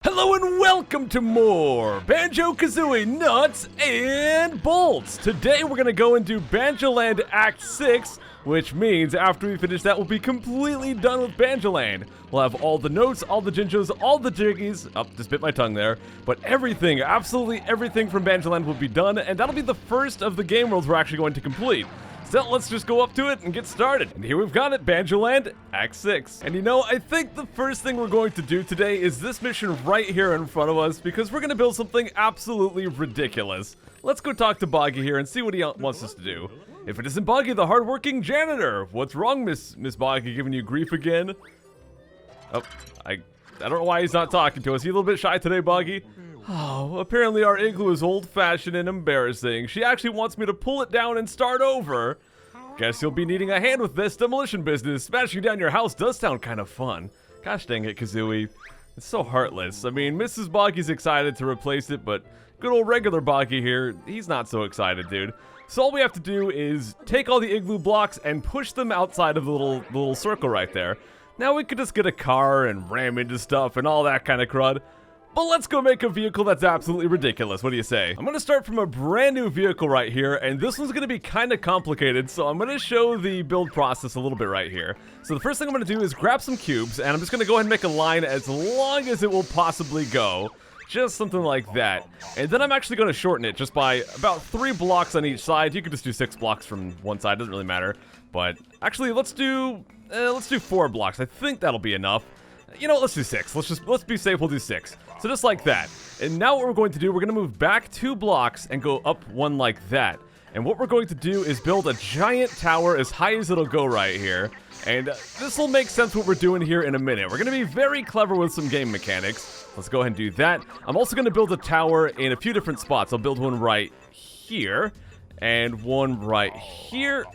Hello and welcome to more Banjo-Kazooie Nuts and Bolts! Today we're gonna go into Banjoland Act 6, which means after we finish that we'll be completely done with Banjoland. We'll have all the notes, all the Jinjos, all the Jiggies, just bit my tongue there, but everything, absolutely everything from Banjoland will be done, and that'll be the first of the game worlds we're actually going to complete. So let's just go up to it and get started. And here we've got it, Banjoland Act 6. And you know, I think the first thing we're going to do today is this mission right here in front of us, because we're gonna build something absolutely ridiculous. Let's go talk to Boggy here and see what he wants us to do. If it isn't Boggy, the hardworking janitor. What's wrong, Miss Boggy, giving you grief again? Oh, I don't know why he's not talking to us. He a little bit shy today, Boggy? Oh, apparently our igloo is old-fashioned and embarrassing. She actually wants me to pull it down and start over. Guess you'll be needing a hand with this demolition business. Smashing down your house does sound kind of fun. Gosh dang it, Kazooie. It's so heartless. I mean, Mrs. Boggy's excited to replace it, but good old regular Boggy here, he's not so excited, dude. So all we have to do is take all the igloo blocks and push them outside of the little circle right there. Now we could just get a car and ram into stuff and all that kind of crud. But let's go make a vehicle that's absolutely ridiculous. What do you say? I'm going to start from a brand new vehicle right here, and this one's going to be kind of complicated, so I'm going to show the build process a little bit right here. So the first thing I'm going to do is grab some cubes, and I'm just going to go ahead and make a line as long as it will possibly go. Just something like that. And then I'm actually going to shorten it just by about 3 blocks on each side. You could just do 6 blocks from one side, doesn't really matter. But actually, let's do 4 blocks. I think that'll be enough. You know what, let's do 6. Let's be safe, we'll do 6. So just like that. And now what we're going to do, we're going to move back 2 blocks and go up 1 like that. And what we're going to do is build a giant tower as high as it'll go right here. And this will make sense what we're doing here in a minute. We're going to be very clever with some game mechanics. Let's go ahead and do that. I'm also going to build a tower in a few different spots. I'll build one right here, and one right here.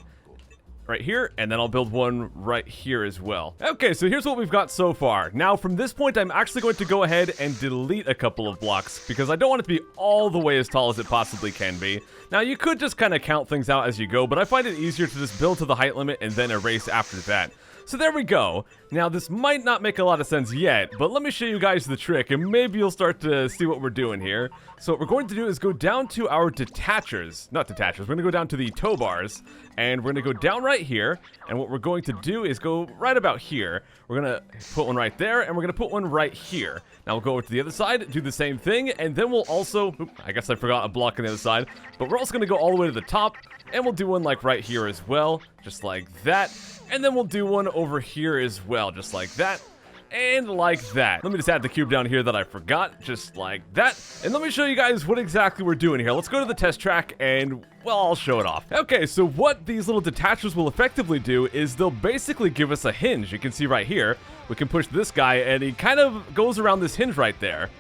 Right here, and then I'll build one right here as well. Okay, so here's what we've got so far. Now, from this point, I'm actually going to go ahead and delete a couple of blocks because I don't want it to be all the way as tall as it possibly can be. Now, you could just kind of count things out as you go, but I find it easier to just build to the height limit and then erase after that. So there we go. Now, this might not make a lot of sense yet, but let me show you guys the trick, and maybe you'll start to see what we're doing here. So what we're going to do is go down to our detachers. Not detachers, we're going to go down to the tow bars, and we're going to go down right here, and what we're going to do is go right about here. We're going to put one right there, and we're going to put one right here. Now we'll go over to the other side, do the same thing, and then we'll also, I guess I forgot a block on the other side, but we're also going to go all the way to the top, and we'll do one like right here as well, just like that. And then we'll do one over here as well, just like that, and like that. Let me just add the cube down here that I forgot, just like that. And let me show you guys what exactly we're doing here. Let's go to the test track and, well, I'll show it off. Okay, so what these little detachers will effectively do is they'll basically give us a hinge. You can see right here, we can push this guy, and he kind of goes around this hinge right there.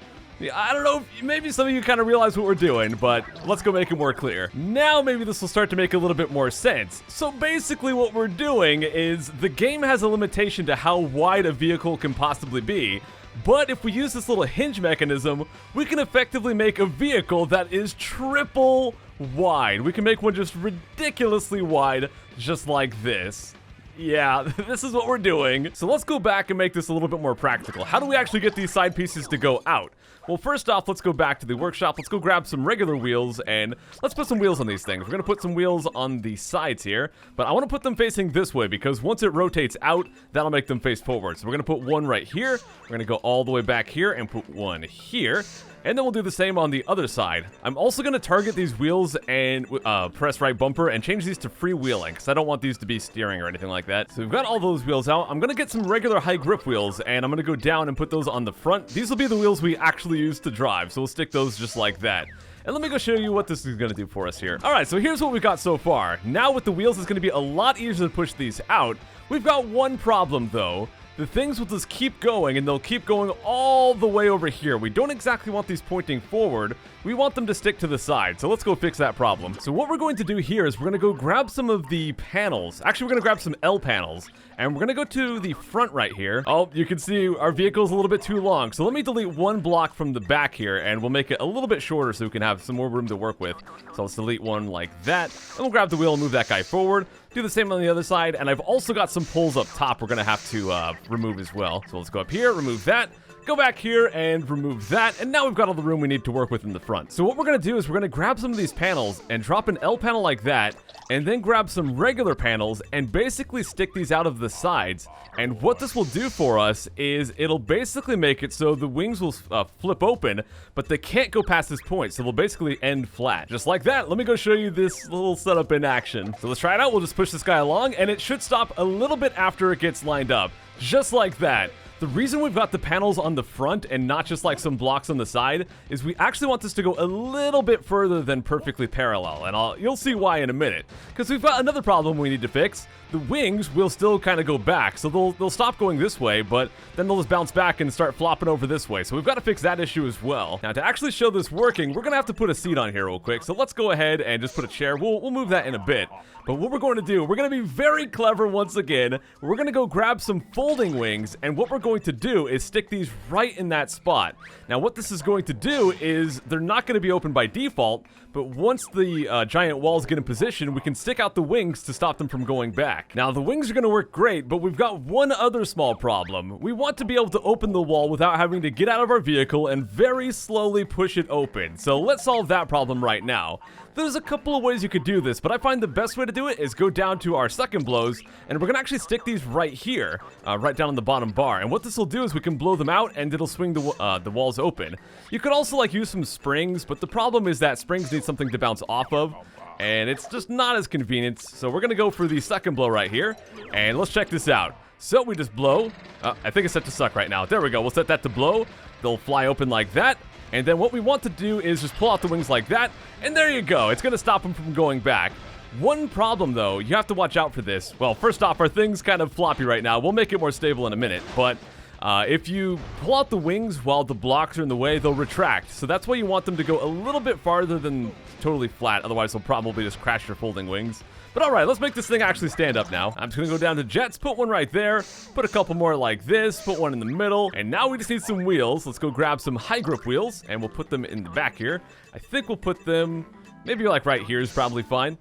I don't know, maybe some of you kind of realize what we're doing, but let's go make it more clear. Now maybe this will start to make a little bit more sense. So basically what we're doing is the game has a limitation to how wide a vehicle can possibly be, but if we use this little hinge mechanism, we can effectively make a vehicle that is triple wide. We can make one just ridiculously wide, just like this. Yeah, this is what we're doing. So let's go back and make this a little bit more practical. How do we actually get these side pieces to go out? Well, first off, let's go back to the workshop. Let's go grab some regular wheels, and let's put some wheels on these things. We're going to put some wheels on the sides here, but I want to put them facing this way because once it rotates out, that'll make them face forward. So we're going to put one right here. We're going to go all the way back here and put one here. And then we'll do the same on the other side. I'm also going to target these wheels and press right bumper and change these to freewheeling because I don't want these to be steering or anything like that. So we've got all those wheels out. I'm going to get some regular high grip wheels, and I'm going to go down and put those on the front. These will be the wheels we actually use to drive, so we'll stick those just like that. And let me go show you what this is going to do for us here. Alright, so here's what we've got so far. Now with the wheels, it's going to be a lot easier to push these out. We've got one problem though. The things will just keep going, and they'll keep going all the way over here. We don't exactly want these pointing forward. We want them to stick to the side, so let's go fix that problem. So what we're going to do here is we're going to go grab some of the panels. Actually, we're going to grab some L panels, and we're going to go to the front right here. Oh, you can see our vehicle's a little bit too long, so let me delete one block from the back here, and we'll make it a little bit shorter so we can have some more room to work with. So let's delete one like that, and we'll grab the wheel and move that guy forward. Do the same on the other side, and I've also got some poles up top we're going to have to remove as well. So let's go up here, remove that, Go back here and remove that, and now we've got all the room we need to work with in the front. So what we're gonna do is we're gonna grab some of these panels and drop an L panel like that, and then grab some regular panels and basically stick these out of the sides. And what this will do for us is it'll basically make it so the wings will flip open, but they can't go past this point, so they'll basically end flat. Just like that. Let me go show you this little setup in action. So let's try it out. We'll just push this guy along, and it should stop a little bit after it gets lined up. Just like that. The reason we've got the panels on the front and not just like some blocks on the side is we actually want this to go a little bit further than perfectly parallel, and you'll see why in a minute. Because we've got another problem we need to fix. The wings will still kind of go back, so they'll stop going this way, but then they'll just bounce back and start flopping over this way. So we've got to fix that issue as well. Now, to actually show this working, we're gonna have to put a seat on here real quick. So let's go ahead and just put a chair. We'll move that in a bit. But what we're going to do, we're going to be very clever once again. We're going to go grab some folding wings, and what we're going to do is stick these right in that spot. Now, what this is going to do is they're not going to be open by default, but once the giant walls get in position, we can stick out the wings to stop them from going back. Now, the wings are going to work great, but we've got one other small problem. We want to be able to open the wall without having to get out of our vehicle and very slowly push it open. So let's solve that problem right now. There's a couple of ways you could do this, but I find the best way to do it is go down to our second blows, and we're gonna actually stick these right here, right down on the bottom bar. And what this will do is we can blow them out, and it'll swing the walls open. You could also like use some springs, but the problem is that springs need something to bounce off of, and it's just not as convenient. So we're gonna go for the second blow right here, and let's check this out. So we just blow. I think it's set to suck right now. There we go. We'll set that to blow. They'll fly open like that. And then what we want to do is just pull out the wings like that, and there you go. It's going to stop them from going back. One problem, though, you have to watch out for this. Well, first off, our thing's kind of floppy right now. We'll make it more stable in a minute, but if you pull out the wings while the blocks are in the way, they'll retract. So that's why you want them to go a little bit farther than totally flat. Otherwise, they'll probably just crash your folding wings. But all right, let's make this thing actually stand up now. I'm just gonna go down to jets, put one right there, put a couple more like this, put one in the middle, and now we just need some wheels. Let's go grab some high grip wheels, and we'll put them in the back here. I think we'll put them, maybe like right here is probably fine.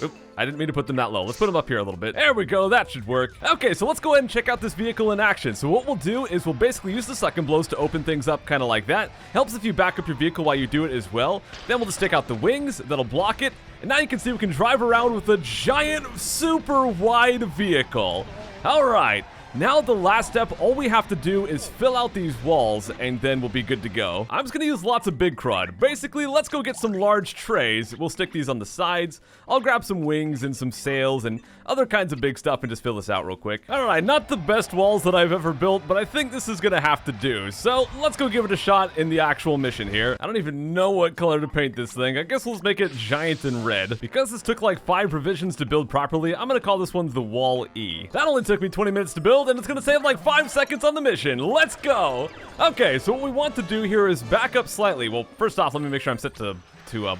Oop, I didn't mean to put them that low. Let's put them up here a little bit. There we go, that should work. Okay, so let's go ahead and check out this vehicle in action. So what we'll do is we'll basically use the second blows to open things up kind of like that. Helps if you back up your vehicle while you do it as well. Then we'll just stick out the wings, that'll block it. And now you can see we can drive around with a giant, super wide vehicle. All right. Now the last step, all we have to do is fill out these walls, and then we'll be good to go. I'm just gonna use lots of big CRUD. Basically, let's go get some large trays. We'll stick these on the sides. I'll grab some wings and some sails and other kinds of big stuff and just fill this out real quick. All right, not the best walls that I've ever built, but I think this is gonna have to do. So let's go give it a shot in the actual mission here. I don't even know what color to paint this thing. I guess we'll just make it giant and red. Because this took like 5 revisions to build properly, I'm gonna call this one the Wall E. That only took me 20 minutes to build, and it's gonna save like 5 seconds on the mission. Let's go. Okay, so what we want to do here is back up slightly. Well, first off, let me make sure I'm set to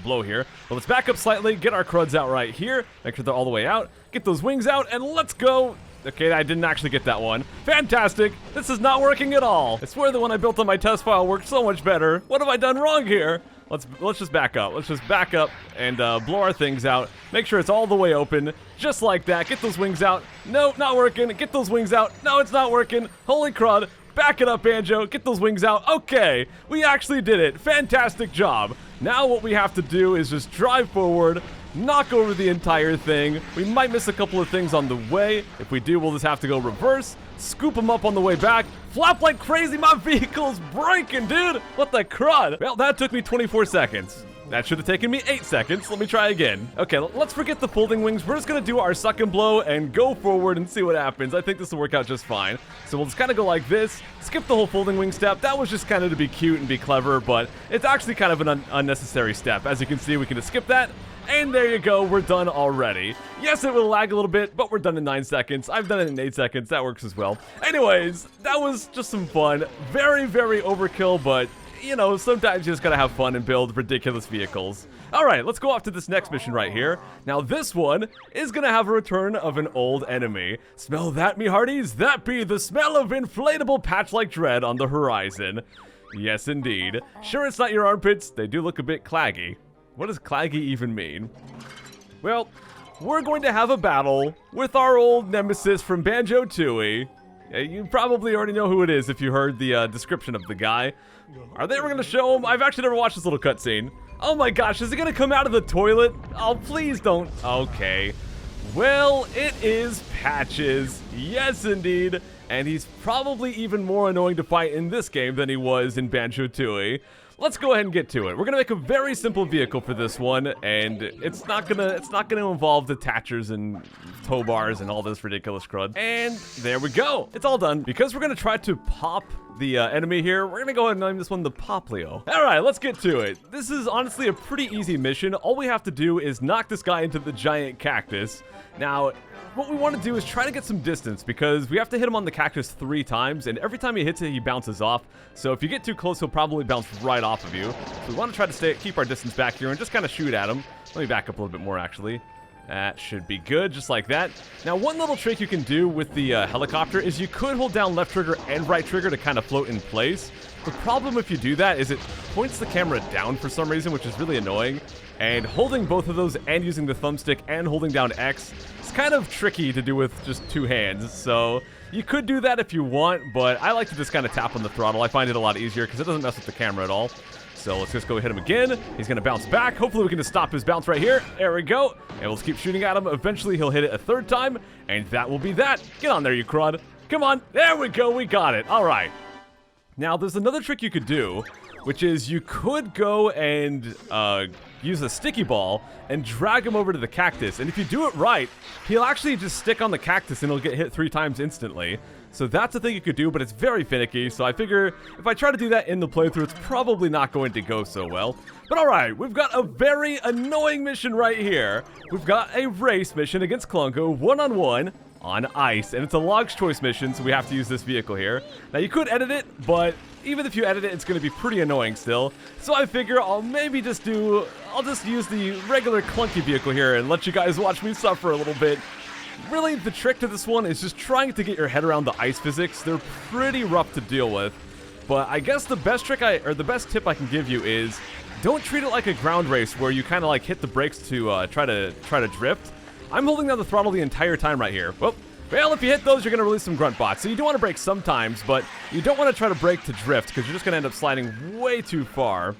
blow here. But let's back up slightly, get our CRUDs out right here, make sure they're all the way out, get those wings out, and let's go. Okay, I didn't actually get that one. Fantastic. This is not working at all. I swear the one I built on my test file worked so much better. What have I done wrong here? Let's just back up. Let's just back up and blow our things out. Make sure it's all the way open, just like that. Get those wings out. No, not working. Get those wings out. No, it's not working. Holy CRUD. Back it up, Banjo. Get those wings out. Okay, we actually did it. Fantastic job. Now what we have to do is just drive forward, knock over the entire thing. We might miss a couple of things on the way. If we do, we'll just have to go reverse, scoop them up on the way back, flap like crazy. My vehicle's breaking, dude. What the CRUD? Well, that took me 24 seconds. That should have taken me 8 seconds. Let me try again. Okay, let's forget the folding wings. We're just gonna do our suck and blow and go forward and see what happens. I think this will work out just fine. So we'll just kind of go like this, skip the whole folding wing step. That was just kind of to be cute and be clever, but it's actually kind of an unnecessary step. As you can see, we can just skip that. And there you go, we're done already. Yes, it will lag a little bit, but we're done in 9 seconds. I've done it in 8 seconds, that works as well. Anyways, that was just some fun. Very, very overkill, but you know, sometimes you just gotta have fun and build ridiculous vehicles. Alright, let's go off to this next mission right here. Now this one is gonna have a return of an old enemy. Smell that, me hearties? That be the smell of inflatable patch-like dread on the horizon. Yes, indeed. Sure, it's not your armpits. They do look a bit claggy. What does claggy even mean? Well, we're going to have a battle with our old nemesis from Banjo-Tooie. You probably already know who it is if you heard the description of the guy. Are they ever gonna show him? I've actually never watched this little cutscene. Oh my gosh, is he gonna come out of the toilet? Oh, please don't. Okay. Well, it is Patches. Yes, indeed. And he's probably even more annoying to fight in this game than he was in Banjo-Tooie. Let's go ahead and get to it. We're gonna make a very simple vehicle for this one, and it's not gonna involve detachers and tow bars and all this ridiculous crud. And there we go. It's all done. Because we're gonna try to pop the enemy here, we're gonna go ahead and name this one the Poplio. All right, let's get to it. This is honestly a pretty easy mission. All we have to do is knock this guy into the giant cactus. Now, what we want to do is try to get some distance because we have to hit him on the cactus 3 times, and every time he hits it, he bounces off. So if you get too close, he'll probably bounce right off of you. So we want to try to keep our distance back here and just kind of shoot at him. Let me back up a little bit more, actually. That should be good, just like that. Now, one little trick you can do with the helicopter is you could hold down left trigger and right trigger to kind of float in place. The problem if you do that is it points the camera down for some reason, which is really annoying. And holding both of those and using the thumbstick and holding down X is kind of tricky to do with just 2 hands. So you could do that if you want, but I like to just kind of tap on the throttle. I find it a lot easier because it doesn't mess with the camera at all. So let's just go hit him again. He's going to bounce back. Hopefully we can just stop his bounce right here. There we go. And we'll just keep shooting at him. Eventually he'll hit it a 3rd time, and that will be that. Get on there, you crud. Come on. There we go. We got it. All right. Now, there's another trick you could do, which is you could go and use a sticky ball and drag him over to the cactus. And if you do it right, he'll actually just stick on the cactus and he'll get hit 3 times instantly. So that's a thing you could do, but it's very finicky. So I figure if I try to do that in the playthrough, it's probably not going to go so well. But all right, we've got a very annoying mission right here. We've got a race mission against Klungo, 1-on-1. On ice, and it's a log's choice mission, so we have to use this vehicle here. Now, you could edit it, but even if you edit it, it's going to be pretty annoying still. So I figure I'll just use the regular clunky vehicle here and let you guys watch me suffer a little bit. Really, the trick to this one is just trying to get your head around the ice physics. They're pretty rough to deal with, but I guess the best tip I can give you is don't treat it like a ground race where you kind of like hit the brakes to try to drift. I'm holding down the throttle the entire time right here. Well, if you hit those, you're going to release some grunt bots. So you do want to brake sometimes, but you don't want to try to brake to drift because you're just going to end up sliding way too far.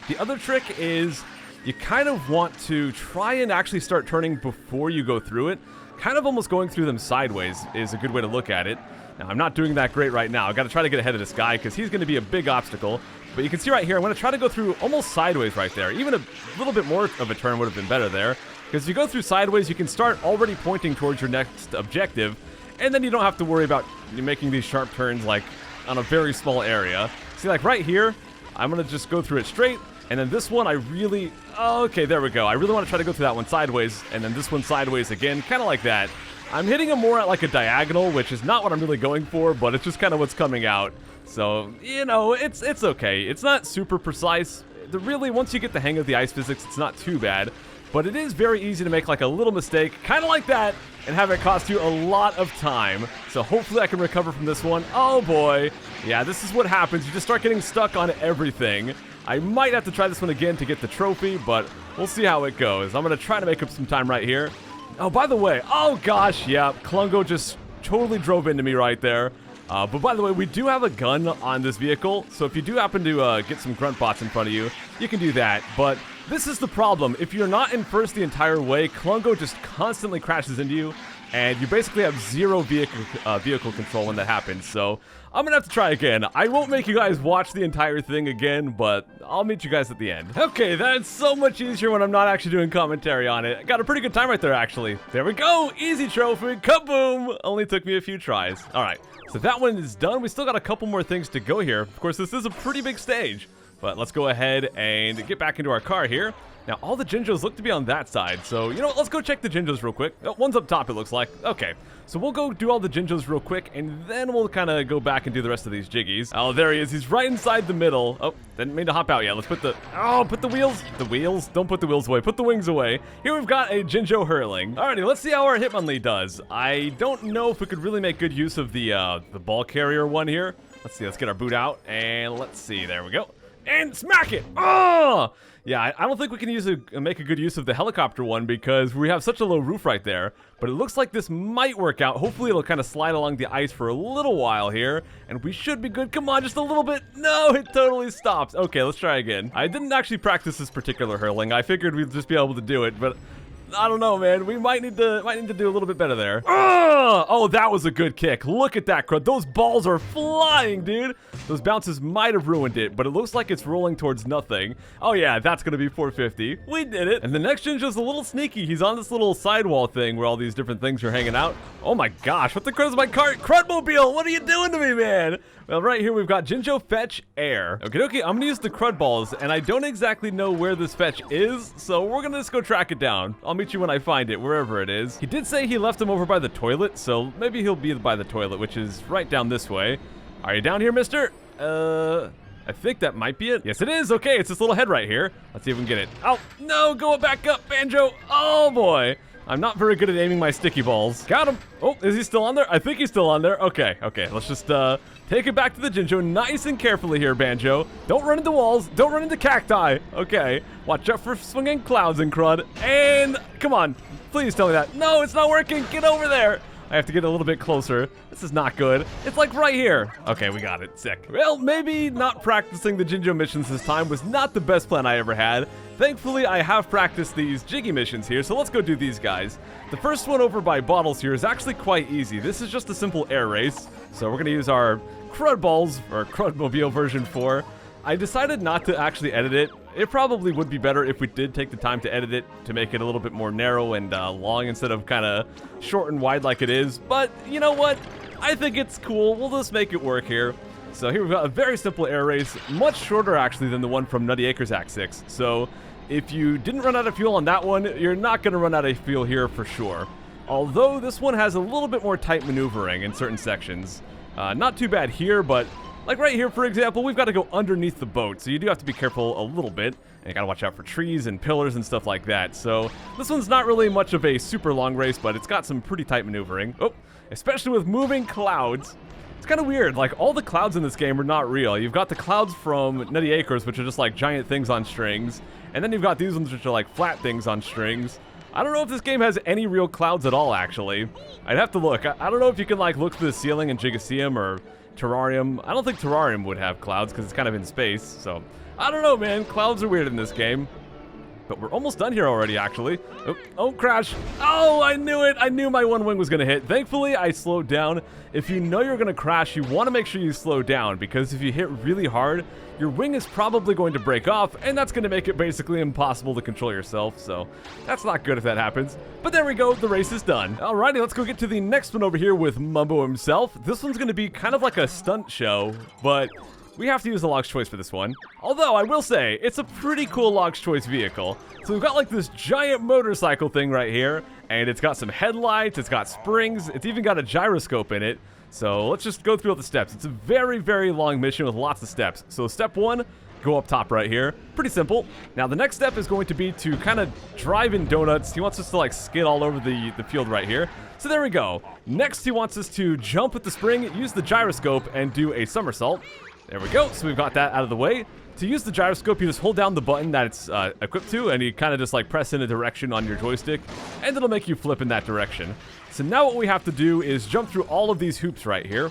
The other trick is you kind of want to try and actually start turning before you go through it. Kind of almost going through them sideways is a good way to look at it. Now, I'm not doing that great right now. I've got to try to get ahead of this guy because he's going to be a big obstacle. But you can see right here, I'm going to try to go through almost sideways right there. Even a little bit more of a turn would have been better there. Because if you go through sideways, you can start already pointing towards your next objective, and then you don't have to worry about making these sharp turns like on a very small area. See, like right here, I'm going to just go through it straight, and then this one okay, there we go. I really want to try to go through that one sideways, and then this one sideways again, kind of like that. I'm hitting them more at like a diagonal, which is not what I'm really going for, but it's just kind of what's coming out. So, you know, it's okay. It's not super precise. Really, once you get the hang of the ice physics, it's not too bad. But it is very easy to make like a little mistake, kind of like that, and have it cost you a lot of time. So hopefully I can recover from this one. Oh boy. Yeah, this is what happens. You just start getting stuck on everything. I might have to try this one again to get the trophy, but we'll see how it goes. I'm going to try to make up some time right here. Oh, by the way, oh gosh, yeah, Klungo just totally drove into me right there. But by the way, we do have a gun on this vehicle, so if you do happen to get some grunt bots in front of you, you can do that. But this is the problem. If you're not in first the entire way, Klungo just constantly crashes into you, and you basically have 0 vehicle control when that happens. So I'm gonna have to try again. I won't make you guys watch the entire thing again, but I'll meet you guys at the end. Okay, that's so much easier when I'm not actually doing commentary on it. I got a pretty good time right there, actually. There we go, easy trophy, kaboom! Only took me a few tries. All right, so that one is done. We still got a couple more things to go here. Of course, this is a pretty big stage, but let's go ahead and get back into our car here. Now, all the Jinjos look to be on that side, so, you know what, let's go check the Jinjos real quick. Oh, one's up top, it looks like. Okay, so we'll go do all the Jinjos real quick, and then we'll kind of go back and do the rest of these Jiggies. Oh, there he is. He's right inside the middle. Oh, didn't mean to hop out yet. Let's put the... Oh, put the wheels... The wheels? Don't put the wheels away. Put the wings away. Here we've got a Jinjo hurling. Alrighty, let's see how our Hitmonlee does. I don't know if we could really make good use of the ball carrier one here. Let's see, let's get our boot out, and let's see. There we go. and smack it. Oh! Yeah, I don't think we can make a good use of the helicopter one because we have such a low roof right there. But it looks like this might work out. Hopefully it'll kind of slide along the ice for a little while here, and we should be good. Come on, just a little bit. No, it totally stops. Okay, let's try again. I didn't actually practice this particular hurling. I figured we'd just be able to do it, but I don't know, man. We might need to do a little bit better there. Oh, that was a good kick. Look at that, CRUD. Those balls are flying, dude. Those bounces might have ruined it, but it looks like it's rolling towards nothing. Oh, yeah, that's going to be 450. We did it. And the next Jinjo's a little sneaky. He's on this little sidewall thing where all these different things are hanging out. Oh, my gosh. What the crud is my cart? CRUDmobile, what are you doing to me, man? Well, right here we've got Jinjo Fetch Air. Okay, I'm gonna use the CRUD balls, and I don't exactly know where this fetch is, so we're gonna just go track it down. I'll meet you when I find it, wherever it is. He did say he left them over by the toilet, so maybe he'll be by the toilet, which is right down this way. Are you down here, mister? I think that might be it. Yes, it is. Okay, it's this little head right here. Let's see if we can get it. Oh, no, go back up, Banjo. Oh, boy. I'm not very good at aiming my sticky balls. Got him. Oh, is he still on there? I think he's still on there. Okay, let's just take it back to the Jinjo nice and carefully here, Banjo. Don't run into walls. Don't run into cacti. Okay, watch out for swinging clouds and CRUD. And come on, please tell me that. No, it's not working. Get over there. I have to get a little bit closer. This is not good. It's like right here. Okay, we got it. Sick. Well, maybe not practicing the Jinjo missions this time was not the best plan I ever had. Thankfully, I have practiced these Jiggy missions here, so let's go do these guys. The first one over by Bottles here is actually quite easy. This is just a simple air race. So we're going to use our CRUD balls, or CRUDmobile version 4. I decided not to actually edit it. It probably would be better if we did take the time to edit it to make it a little bit more narrow and long instead of kind of short and wide like it is. But you know what? I think it's cool. We'll just make it work here. So here we've got a very simple air race, much shorter actually than the one from Nutty Acres Act 6. So if you didn't run out of fuel on that one, you're not going to run out of fuel here for sure. Although this one has a little bit more tight maneuvering in certain sections. Not too bad here, but like right here, for example, we've got to go underneath the boat, so you do have to be careful a little bit, and you got to watch out for trees and pillars and stuff like that. So this one's not really much of a super long race, but it's got some pretty tight maneuvering. Oh, especially with moving clouds. It's kind of weird, like all the clouds in this game are not real. You've got the clouds from Nutty Acres, which are just like giant things on strings, and then you've got these ones which are like flat things on strings. I don't know if this game has any real clouds at all, actually. I'd have to look. I don't know if you can like look to the ceiling in Gigaseum or Terrarium. I don't think Terrarium would have clouds because it's kind of in space, so I don't know, man. Clouds are weird in this game. But we're almost done here already, actually. Oh, crash. Oh, I knew it. I knew my one wing was going to hit. Thankfully, I slowed down. If you know you're going to crash, you want to make sure you slow down, because if you hit really hard, your wing is probably going to break off, and that's going to make it basically impossible to control yourself, so that's not good if that happens. But there we go. The race is done. Alrighty, let's go get to the next one over here with Mumbo himself. This one's going to be kind of like a stunt show, but we have to use the Log's Choice for this one. Although, I will say, it's a pretty cool Log's Choice vehicle. So we've got like this giant motorcycle thing right here, and it's got some headlights, it's got springs, it's even got a gyroscope in it. So let's just go through all the steps. It's a very, very long mission with lots of steps. So step 1, go up top right here. Pretty simple. Now the next step is going to be to kind of drive in donuts. He wants us to like skid all over the field right here. So there we go. Next he wants us to jump with the spring, use the gyroscope, and do a somersault. There we go. So we've got that out of the way. To use the gyroscope, you just hold down the button that it's equipped to, and you kind of just like press in a direction on your joystick, and it'll make you flip in that direction. So now what we have to do is jump through all of these hoops right here.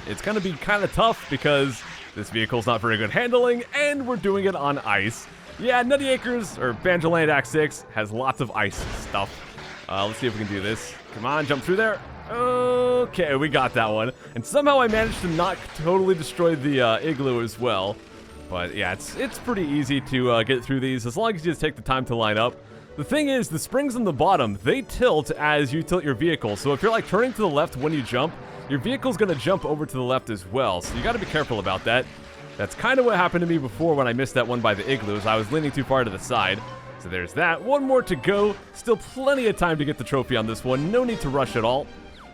It's going to be kind of tough because this vehicle's not very good handling, and we're doing it on ice. Yeah, Nutty Acres, or Banjoland Act 6, has lots of ice stuff. Let's see if we can do this. Come on, jump through there. Okay, we got that one. And somehow I managed to not totally destroy the igloo as well. But yeah, it's pretty easy to get through these as long as you just take the time to line up. The thing is, the springs on the bottom, they tilt as you tilt your vehicle. So if you're like turning to the left when you jump, your vehicle's going to jump over to the left as well. So you got to be careful about that. That's kind of what happened to me before when I missed that one by the igloos. I was leaning too far to the side. So there's that. One more to go. Still plenty of time to get the trophy on this one. No need to rush at all.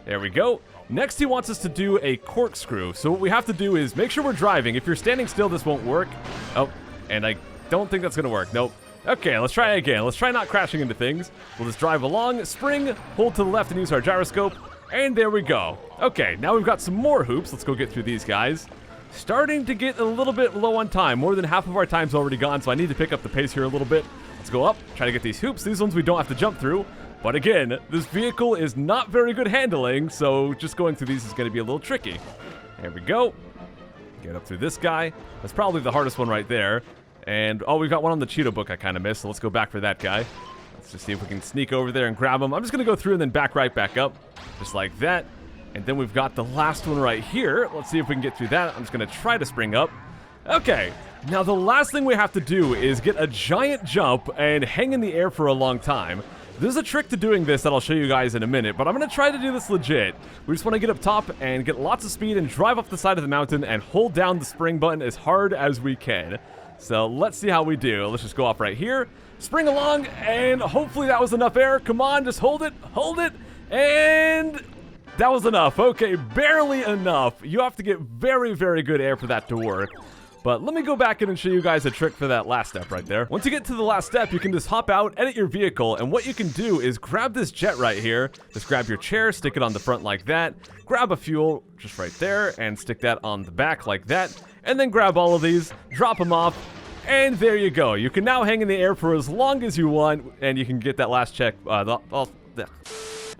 There we go. Next, he wants us to do a corkscrew. So what we have to do is make sure we're driving. If you're standing still, this won't work. Oh, and I don't think that's going to work. Nope. Okay, let's try again. Let's try not crashing into things. We'll just drive along, spring, hold to the left and use our gyroscope. And there we go. Okay, now we've got some more hoops. Let's go get through these guys. starting to get a little bit low on time. More than half of our time's already gone, so I need to pick up the pace here a little bit. Let's go up, try to get these hoops. These ones we don't have to jump through. But again, this vehicle is not very good handling, so just going through these is going to be a little tricky. There we go. Get up through this guy. That's probably the hardest one right there. And, oh, we've got one on the Cheeto book I kind of missed, so let's go back for that guy. Let's just see if we can sneak over there and grab him. I'm just going to go through and then back right back up, just like that. And then we've got the last one right here. Let's see if we can get through that. I'm just going to try to spring up. Okay, now the last thing we have to do is get a giant jump and hang in the air for a long time. There's a trick to doing this that I'll show you guys in a minute, but I'm going to try to do this legit. We just want to get up top and get lots of speed and drive up the side of the mountain and hold down the spring button as hard as we can. So let's see how we do. Let's just go off right here, spring along, and hopefully that was enough air. Come on, just hold it, and that was enough. Okay, barely enough. You have to get very, very good air for that to work. But let me go back in and show you guys a trick for that last step right there. Once you get to the last step, you can just hop out, edit your vehicle, and what you can do is grab this jet right here. Just grab your chair, stick it on the front like that, grab a fuel just right there, and stick that on the back like that, and then grab all of these, drop them off, and there you go. You can now hang in the air for as long as you want, and you can get that last check, and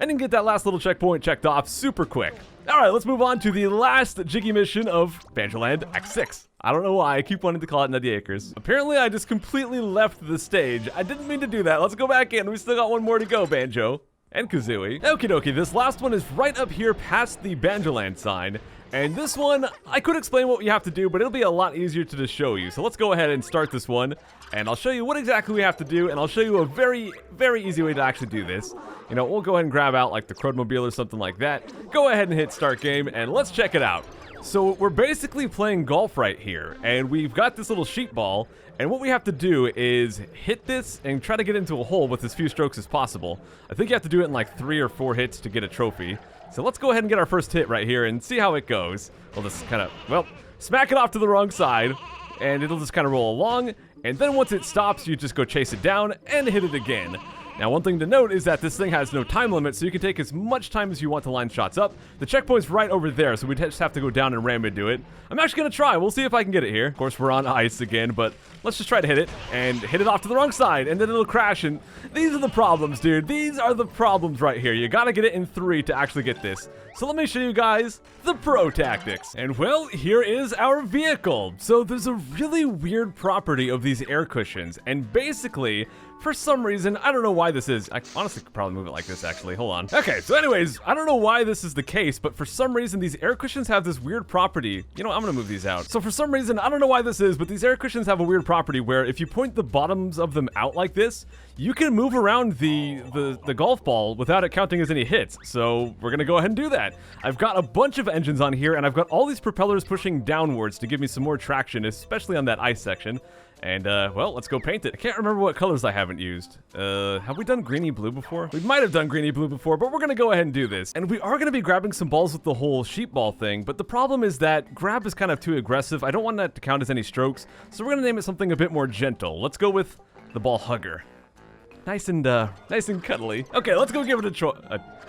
then get that last little checkpoint checked off super quick. Alright, let's move on to the last Jiggy mission of Banjoland Act 6. I don't know why, I keep wanting to call it Nutty Acres. Apparently, I just completely left the stage. I didn't mean to do that. Let's go back in. We still got one more to go, Banjo and Kazooie. Okie dokie, this last one is right up here past the Banjoland sign. And this one, I could explain what we have to do, but it'll be a lot easier to just show you. So let's go ahead and start this one, and I'll show you what exactly we have to do, and I'll show you a very, very easy way to actually do this. You know, we'll go ahead and grab out like the CRUD mobile or something like that. Go ahead and hit start game, and let's check it out. So we're basically playing golf right here, and we've got this little sheep ball, and what we have to do is hit this and try to get into a hole with as few strokes as possible. I think you have to do it in like 3 or 4 hits to get a trophy. So let's go ahead and get our first hit right here and see how it goes. We'll just kind of, well, smack it off to the wrong side, and it'll just kind of roll along, and then once it stops, you just go chase it down and hit it again. Now, one thing to note is that this thing has no time limit, so you can take as much time as you want to line shots up. The checkpoint's right over there, so we just have to go down and ram into it. I'm actually going to try. We'll see if I can get it here. Of course, we're on ice again, but let's just try to hit it, and hit it off to the wrong side, and then it'll crash, and these are the problems, dude. These are the problems right here. You got to get it in 3 to actually get this. So let me show you guys the pro tactics. And well, here is our vehicle. So there's a really weird property of these air cushions, and basically, for some reason, I don't know why this is. I honestly could probably move it like this, actually. Hold on. Okay, so anyways, I don't know why this is the case, but for some reason, these air cushions have this weird property. You know what? I'm gonna move these out. So for some reason, I don't know why this is, but these air cushions have a weird property where if you point the bottoms of them out like this, you can move around the golf ball without it counting as any hits. So we're gonna go ahead and do that. I've got a bunch of engines on here, and I've got all these propellers pushing downwards to give me some more traction, especially on that ice section. And, well, let's go paint it. I can't remember what colors I haven't used. Have we done greeny blue before? We might have done greeny blue before, but we're gonna go ahead and do this. And we are gonna be grabbing some balls with the whole sheep ball thing, but the problem is that grab is kind of too aggressive. I don't want that to count as any strokes, so we're gonna name it something a bit more gentle. Let's go with the ball hugger. Nice and cuddly. Okay, let's go give it a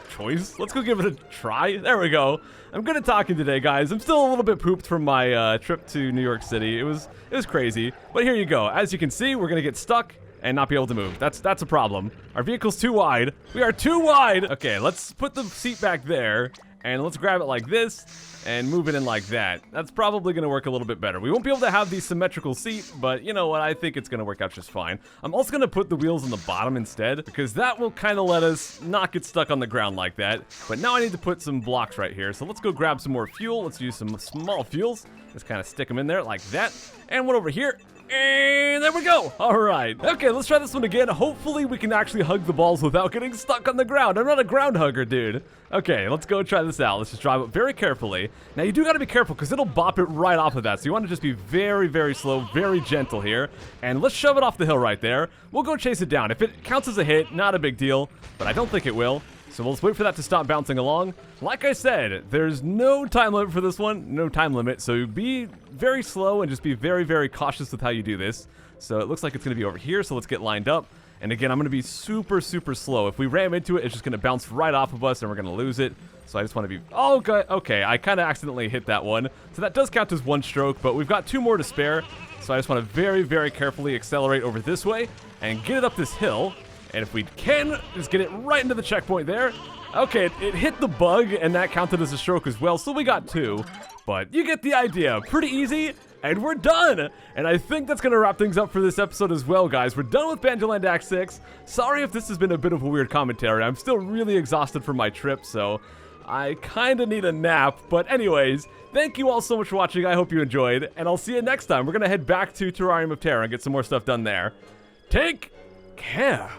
choice? Let's go give it a try. There we go. I'm good at talking today, guys. I'm still a little bit pooped from my trip to New York City. It was crazy. But here you go. As you can see, we're gonna get stuck and not be able to move. That's a problem. Our vehicle's too wide. We are too wide. Okay, let's put the seat back there, and let's grab it like this and move it in like that. That's probably gonna work a little bit better. We won't be able to have the symmetrical seat, but you know what? I think it's gonna work out just fine. I'm also gonna put the wheels on the bottom instead, because that will kind of let us not get stuck on the ground like that. But now I need to put some blocks right here. So let's go grab some more fuel. Let's use some small fuels. Just kind of stick them in there like that. And one over here. And there we go. All right. Okay, let's try this one again. Hopefully we can actually hug the balls without getting stuck on the ground. I'm not a ground hugger, dude. Okay, let's go try this out. Let's just drive it very carefully. Now, you do got to be careful because it'll bop it right off of that. So you want to just be very, very slow, very gentle here. And let's shove it off the hill right there. We'll go chase it down. If it counts as a hit, not a big deal, but I don't think it will. So let's wait for that to stop bouncing along. Like I said, there's no time limit for this one, no time limit, so be very slow and just be very, very cautious with how you do this. So it looks like it's going to be over here, so let's get lined up. And again, I'm going to be super, super slow. If we ram into it, it's just going to bounce right off of us and we're going to lose it. So I just want to be... Oh, okay, I kind of accidentally hit that one. So that does count as 1 stroke, but we've got 2 more to spare. So I just want to very, very carefully accelerate over this way and get it up this hill. And if we can, just get it right into the checkpoint there. Okay, it hit the bug, and that counted as a stroke as well, so we got 2. But you get the idea. Pretty easy, and we're done! And I think that's going to wrap things up for this episode as well, guys. We're done with Banjoland Act 6. Sorry if this has been a bit of a weird commentary. I'm still really exhausted from my trip, so I kind of need a nap. But anyways, thank you all so much for watching. I hope you enjoyed, and I'll see you next time. We're going to head back to Terrarium of Terror and get some more stuff done there. Take care!